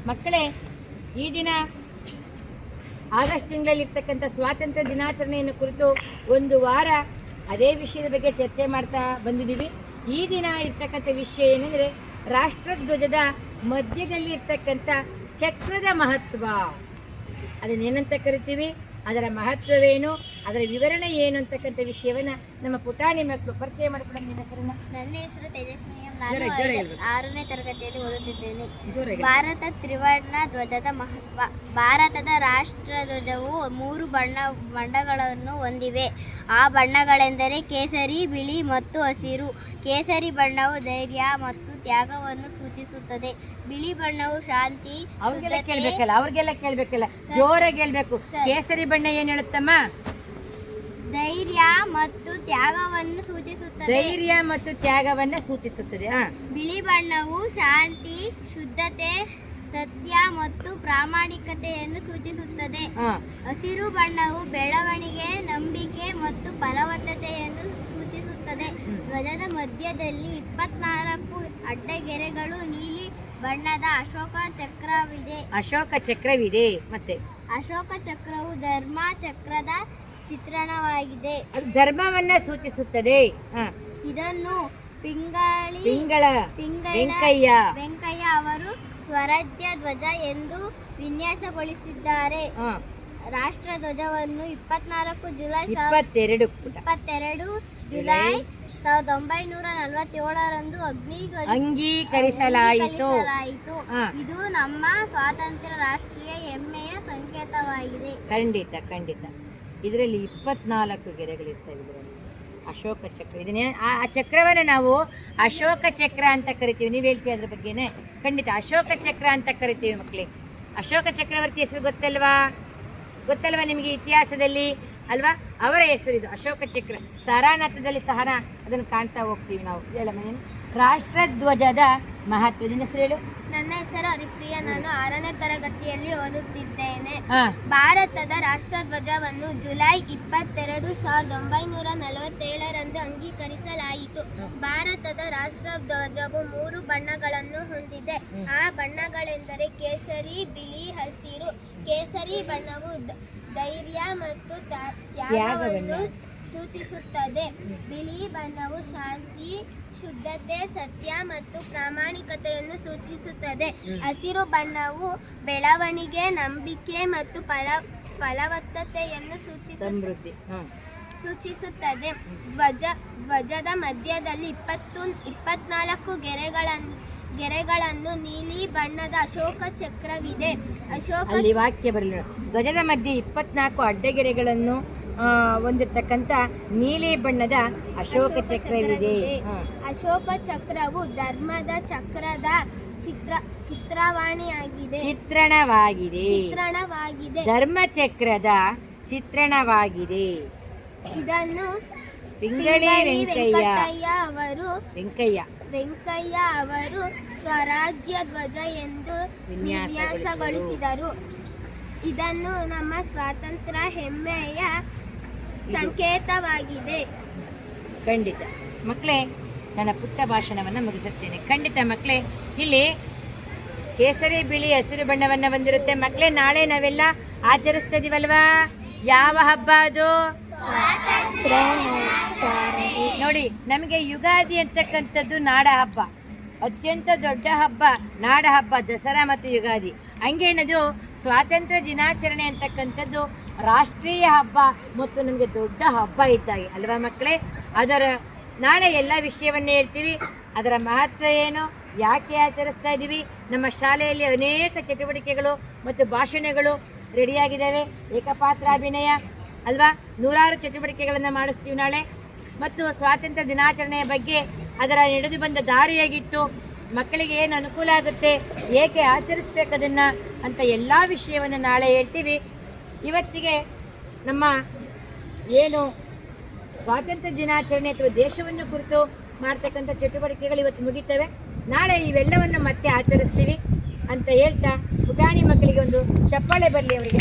ಮಕ್ಕಳೇ, ಈ ದಿನ ಆಗಸ್ಟ್ ತಿಂಗಳಲ್ಲಿರ್ತಕ್ಕಂಥ ಸ್ವಾತಂತ್ರ್ಯ ದಿನಾಚರಣೆಯನ್ನು ಕುರಿತು ಒಂದು ವಾರ ಅದೇ ವಿಷಯದ ಬಗ್ಗೆ ಚರ್ಚೆ ಮಾಡ್ತಾ ಬಂದಿದ್ದೀವಿ. ಈ ದಿನ ಇರ್ತಕ್ಕಂಥ ವಿಷಯ ಏನಂದರೆ ರಾಷ್ಟ್ರಧ್ವಜದ ಮಧ್ಯದಲ್ಲಿ ಇರ್ತಕ್ಕಂಥ ಚಕ್ರದ ಮಹತ್ವ. ಅದನ್ನೇನಂತ ಕರಿತೀವಿ, ಅದರ ಮಹತ್ವವೇನು, ಅದರ ವಿವರಣೆ ಏನು ಅಂತಕ್ಕಂಥ ವಿಷಯವನ್ನು ನಮ್ಮ ಪುಟಾಣಿ ಮಕ್ಕಳು ಪರಿಚಯ ಮಾಡಿಕೊಂಡು ನಿಮ್ಮ ಹೆಸರನ್ನ. ನನ್ನ ಹೆಸರು ತೇಜಸ್ವಿನಿ. ನಾನು 6ನೇ ತರಗತಿಯಲ್ಲಿ ಓದುತ್ತಿದ್ದೇನೆ. ಭಾರತ ತ್ರಿವರ್ಣ ಧ್ವಜದ ಮಹತ್ವ. ಭಾರತದ ರಾಷ್ಟ್ರಧ್ವಜವು 3 ಬಣ್ಣಗಳನ್ನು ಹೊಂದಿವೆ. ಆ ಬಣ್ಣಗಳೆಂದರೆ ಕೇಸರಿ, ಬಿಳಿ ಮತ್ತು ಹಸಿರು. ಕೇಸರಿ ಬಣ್ಣವು ಧೈರ್ಯ ಮತ್ತು ತ್ಯಾಗವನ್ನು ಸೂಚಿಸುತ್ತದೆ. ಬಿಳಿ ಬಣ್ಣವು ಶಾಂತಿ. ಅವ್ರಿಗೆಲ್ಲ ಕೇಳಬೇಕಲ್ಲ, ಜೋರಾಗಿ ಹೇಳ್ಬೇಕು. ಕೇಸರಿ ಬಣ್ಣ ಏನು ಹೇಳುತ್ತಮ್ಮ? ಧೈರ್ಯ ಮತ್ತು ತ್ಯಾಗವನ್ನು ಸೂಚಿಸುತ್ತದೆ. ಧೈರ್ಯ ಮತ್ತು ತ್ಯಾಗವನ್ನು ಸೂಚಿಸುತ್ತದೆ. ಬಿಳಿ ಬಣ್ಣವು ಶಾಂತಿ, ಶುದ್ಧತೆ, ಸತ್ಯ ಮತ್ತು ಪ್ರಾಮಾಣಿಕತೆಯನ್ನು ಸೂಚಿಸುತ್ತದೆ. ಹಸಿರು ಬಣ್ಣವು ಬೆಳವಣಿಗೆ, ನಂಬಿಕೆ ಮತ್ತು ಫಲವತ್ತತೆಯನ್ನು ಸೂಚಿಸುತ್ತದೆ. ಧ್ವಜದ ಮಧ್ಯದಲ್ಲಿ 24 ಅಡ್ಡಗೆರೆಗಳು, ನೀಲಿ ಬಣ್ಣದ ಅಶೋಕ ಚಕ್ರವಿದೆ. ಮತ್ತೆ ಅಶೋಕ ಚಕ್ರವು ಧರ್ಮ ಚಕ್ರದ ಚಿತ್ರಣವಾಗಿದೆ. ಅದು ಧರ್ಮವನ್ನ ಸೂಚಿಸುತ್ತದೆ. ಇದನ್ನು ವೆಂಕಯ್ಯ ಅವರು ಸ್ವರಾಜ್ಯ ಧ್ವಜ ಎಂದು ವಿನ್ಯಾಸಗೊಳಿಸಿದ್ದಾರೆ. ರಾಷ್ಟ್ರಧ್ವಜವನ್ನು 22 ಜುಲೈ 1947ರಂದು ಅಂಗೀಕರಿಸಲಾಯಿತು. ಇದು ನಮ್ಮ ಸ್ವಾತಂತ್ರ್ಯ ರಾಷ್ಟ್ರೀಯ ಹೆಮ್ಮೆಯ ಸಂಕೇತವಾಗಿದೆ. ಖಂಡಿತ. ಇದರಲ್ಲಿ 24 ಗೆರೆಗಳಿರ್ತವೆ. ಇದರಲ್ಲಿ ಅಶೋಕ ಚಕ್ರ, ಇದನ್ನೇ ಆ ಚಕ್ರವನ್ನು ನಾವು ಅಶೋಕ ಚಕ್ರ ಅಂತ ಕರಿತೀವಿ. ನೀವು ಹೇಳ್ತೀವಿ ಅದ್ರ ಬಗ್ಗೆನೇ. ಖಂಡಿತ ಅಶೋಕ ಚಕ್ರ ಅಂತ ಕರಿತೀವಿ ಮಕ್ಕಳಿಗೆ. ಅಶೋಕ ಚಕ್ರವರ್ತಿ ಹೆಸರು ಗೊತ್ತಲ್ವಾ ನಿಮಗೆ? ಇತಿಹಾಸದಲ್ಲಿ ಅಲ್ವಾ ಅವರ ಹೆಸರು ಇದು, ಅಶೋಕ ಚಕ್ರ. ಸಾರಾನಾಥದಲ್ಲಿ ಸಹ ಅದನ್ನು ಕಾಣ್ತಾ ಹೋಗ್ತೀವಿ ನಾವು. ಹೇಳಮ್ಮ ನೀನು ರಾಷ್ಟ್ರಧ್ವಜದ ಮಹತ್ವದ ಹೆಸರು ಹೇಳು. ನನ್ನ ಹೆಸರು ಹರಿಪ್ರಿಯ. ನಾನು 6ನೇ ತರಗತಿಯಲ್ಲಿ ಓದುತ್ತಿದ್ದೇನೆ. ಭಾರತದ ರಾಷ್ಟ್ರಧ್ವಜವನ್ನು ಜುಲೈ 22, 1947ರಂದು ಅಂಗೀಕರಿಸಲಾಯಿತು. ಭಾರತದ ರಾಷ್ಟ್ರಧ್ವಜವು 3 ಬಣ್ಣಗಳನ್ನು ಹೊಂದಿದೆ. ಆ ಬಣ್ಣಗಳೆಂದರೆ ಕೇಸರಿ, ಬಿಳಿ, ಹಸಿರು. ಕೇಸರಿ ಬಣ್ಣವು ಧೈರ್ಯ ಮತ್ತು ತ್ಯಾಗವನ್ನು ಸೂಚಿಸುತ್ತದೆ. ಬಿಳಿ ಬಣ್ಣವು ಶಾಂತಿ, ಶುದ್ಧತೆ, ಸತ್ಯ ಮತ್ತು ಪ್ರಾಮಾಣಿಕತೆಯನ್ನು ಸೂಚಿಸುತ್ತದೆ. ಹಸಿರು ಬಣ್ಣವು ಬೆಳವಣಿಗೆ, ನಂಬಿಕೆ ಮತ್ತು ಫಲವತ್ತತೆಯನ್ನು ಸೂಚಿಸುತ್ತದೆ. ಧ್ವಜದ ಮಧ್ಯದಲ್ಲಿ 24 ಗೆರೆಗಳನ್ನು ನೀಲಿ ಬಣ್ಣದ ಅಶೋಕ ಚಕ್ರವಿದೆ. ಅಲ್ಲಿ ವಾಕ್ಯ ಬರಲಿಲ್ಲ. ಧ್ವಜದ ಮಧ್ಯೆ 24 ಅಡ್ಡಗೆರೆಗಳನ್ನು ಹೊಂದಿರತಕ್ಕಂಥ ನೀಲಿ ಬಣ್ಣದ ಅಶೋಕ ಚಕ್ರವಿದೆ. ಅಶೋಕ ಚಕ್ರವು ಧರ್ಮದ ಚಕ್ರದ ಚಿತ್ರಣವಾಗಿದೆ. ಧರ್ಮ ಚಕ್ರದ ಚಿತ್ರಣವಾಗಿದೆ. ಇದನ್ನು ಪಿಂಗಳಿ ವೆಂಕಯ್ಯ ಅವರು ಸ್ವರಾಜ್ಯ ಧ್ವಜ ಎಂದು ವಿನ್ಯಾಸಗೊಳಿಸಿದರು. ಇದನ್ನು ನಮ್ಮ ಸ್ವಾತಂತ್ರ್ಯ ಹೆಮ್ಮೆಯ ಸಂಕೇತವಾಗಿದೆ. ಖಂಡಿತ ಮಕ್ಕಳೇ, ನನ್ನ ಪುಟ್ಟ ಭಾಷಣವನ್ನು ಮುಗಿಸುತ್ತೇನೆ. ಖಂಡಿತ ಮಕ್ಕಳೇ, ಇಲ್ಲಿ ಕೇಸರಿ, ಬಿಳಿ, ಹಸಿರು ಬಣ್ಣವನ್ನು ಹೊಂದಿರುತ್ತೆ. ಮಕ್ಕಳೇ, ನಾಳೆ ನಾವೆಲ್ಲ ಆಚರಿಸ್ತಾ ಇದೀವಲ್ವಾ? ಯಾವ ಹಬ್ಬ ಅದು? ನೋಡಿ, ನಮಗೆ ಯುಗಾದಿ ಅಂತಕ್ಕಂಥದ್ದು ನಾಡ ಹಬ್ಬ, ಅತ್ಯಂತ ದೊಡ್ಡ ಹಬ್ಬ, ನಾಡ ಹಬ್ಬ, ದಸರಾ ಮತ್ತು ಯುಗಾದಿ. ಹಂಗೇನದು ಸ್ವಾತಂತ್ರ್ಯ ದಿನಾಚರಣೆ ಅಂತಕ್ಕಂಥದ್ದು ರಾಷ್ಟ್ರೀಯ ಹಬ್ಬ ಮತ್ತು ನಮಗೆ ದೊಡ್ಡ ಹಬ್ಬ ಇದ್ದಾಗೆ ಅಲ್ವಾ ಮಕ್ಕಳೇ? ಅದರ ನಾಳೆ ಎಲ್ಲ ವಿಷಯವನ್ನು ಹೇಳ್ತೀವಿ. ಅದರ ಮಹತ್ವ ಏನು, ಯಾಕೆ ಆಚರಿಸ್ತಾ ಇದ್ದೀವಿ, ನಮ್ಮ ಶಾಲೆಯಲ್ಲಿ ಅನೇಕ ಚಟುವಟಿಕೆಗಳು ಮತ್ತು ಭಾಷಣಗಳು ರೆಡಿಯಾಗಿದ್ದಾವೆ. ಏಕಪಾತ್ರಾಭಿನಯ ಅಲ್ವಾ, 100 ಚಟುವಟಿಕೆಗಳನ್ನು ಮಾಡಿಸ್ತೀವಿ ನಾಳೆ. ಮತ್ತು ಸ್ವಾತಂತ್ರ್ಯ ದಿನಾಚರಣೆಯ ಬಗ್ಗೆ ಅದರ ನಡೆದು ಬಂದ ದಾರಿಯಾಗಿತ್ತು, ಮಕ್ಕಳಿಗೆ ಏನು ಅನುಕೂಲ ಆಗುತ್ತೆ, ಏಕೆ ಆಚರಿಸ್ಬೇಕದನ್ನು ಅಂತ ಎಲ್ಲ ವಿಷಯವನ್ನು ನಾಳೆ ಹೇಳ್ತೀವಿ. ಇವತ್ತಿಗೆ ನಮ್ಮ ಏನು ಸ್ವಾತಂತ್ರ್ಯ ದಿನಾಚರಣೆ ಅಥವಾ ದೇಶವನ್ನು ಕುರಿತು ಮಾಡ್ತಕ್ಕಂಥ ಚಟುವಟಿಕೆಗಳು ಇವತ್ತು ಮುಗಿತವೆ. ನಾಳೆ ಇವೆಲ್ಲವನ್ನು ಮತ್ತೆ ಆಚರಿಸ್ತೀವಿ ಅಂತ ಹೇಳ್ತಾ ಪುಟಾಣಿ ಮಕ್ಕಳಿಗೆ ಒಂದು ಚಪ್ಪಾಳೆ ಬರಲಿ ಅವರಿಗೆ.